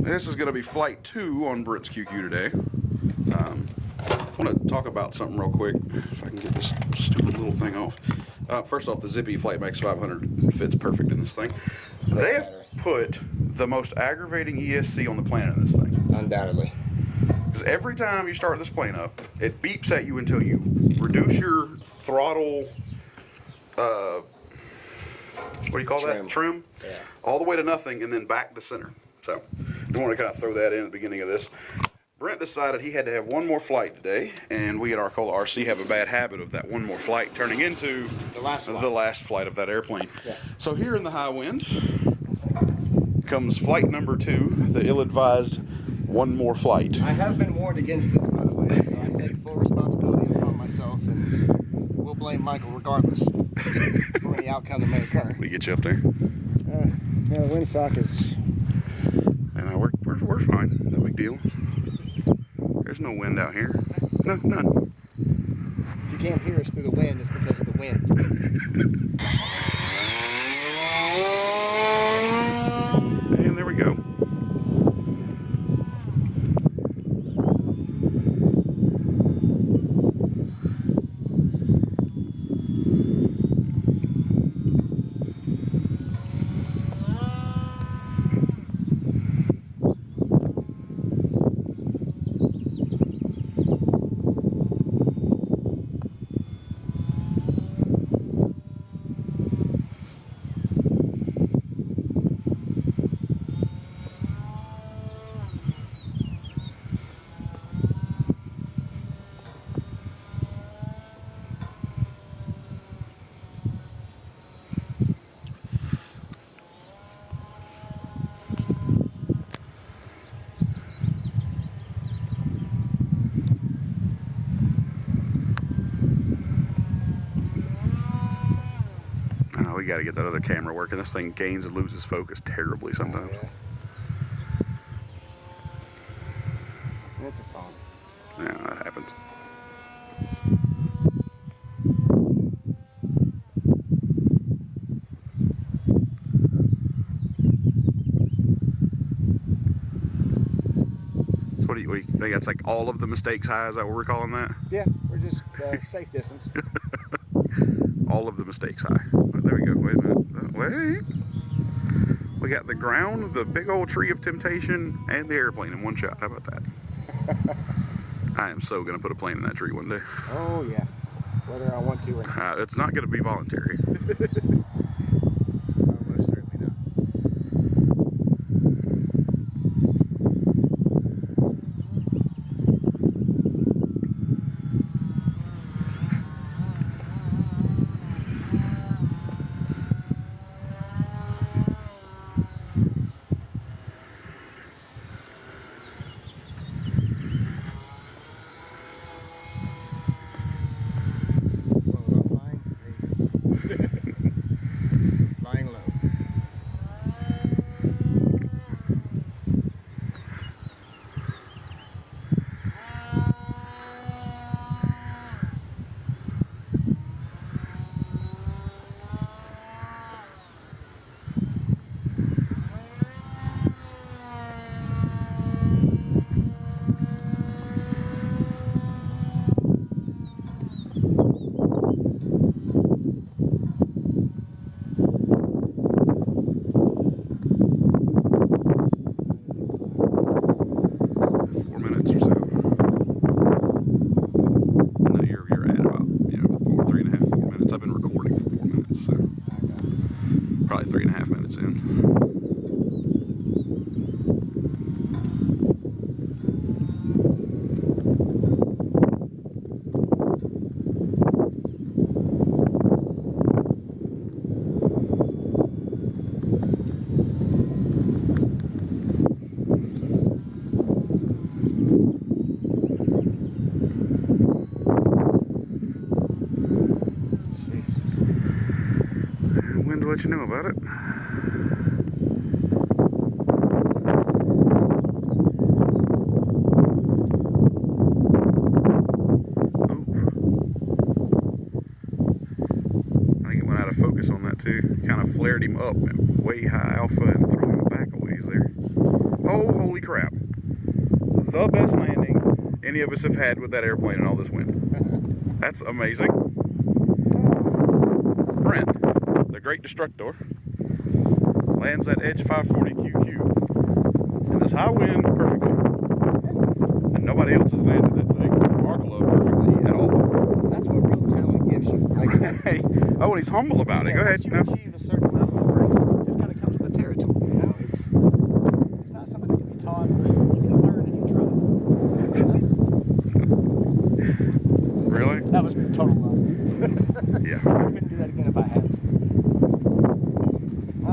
This is going to be flight 2 on Brent's QQ today. I want to talk about something real quick, if I can get this stupid little thing off. First off, the Zippy Flight Max 500 fits perfect in this thing. They have put the most aggravating ESC on the planet in this thing. Undoubtedly. Because every time you start this plane up, it beeps at you until you reduce your throttle, what do you call that? Trim? Yeah. All the way to nothing and then back to center. So, I want to kind of throw that in at the beginning of this. Brent decided he had to have one more flight today, and we at Arcola RC have a bad habit of that one more flight turning into the last flight of that airplane. Yeah. So here in the high wind comes flight number 2, the ill-advised one more flight. I have been warned against this, by the way, so I take full responsibility upon myself, and we'll blame Michael regardless for any outcome that may occur. We get you up there? Yeah, the windsock is... We're fine. No big deal. There's no wind out here. No, none. If you can't hear us through the wind, it's because of the wind. And there we go. We got to get that other camera working. This thing gains and loses focus terribly sometimes. Oh, yeah. It's a phone. Yeah, that happens. So what do you think? That's like all of the mistakes high? Is that what we're calling that? Yeah, we're just safe distance. All of the mistakes high. There we go. Wait a minute. Wait. We got the ground, the big old tree of temptation, and the airplane in one shot. How about that? I am so going to put a plane in that tree one day. Oh, yeah. Whether I want to or not. It's not going to be voluntary. Most certainly not. Flying low. Probably 3.5 minutes in. When to let you know about it. Focus on that too. Kind of flared him up at way high alpha and threw him back a ways there. Oh, holy crap. the best landing any of us have had with that airplane in all this wind. That's amazing. Brent, the Great Destructor, lands that Edge 540 QQ in this high wind perfectly. And nobody else has landed that thing from Arcola perfectly at all. That's what real talent gives you. Like, Hey, oh, and he's humble about it. Go ahead. once you No. achieve a certain level of greatness, it just kind of comes with the territory. You know, it's not something that can be taught. You can learn if you try. Really? That was total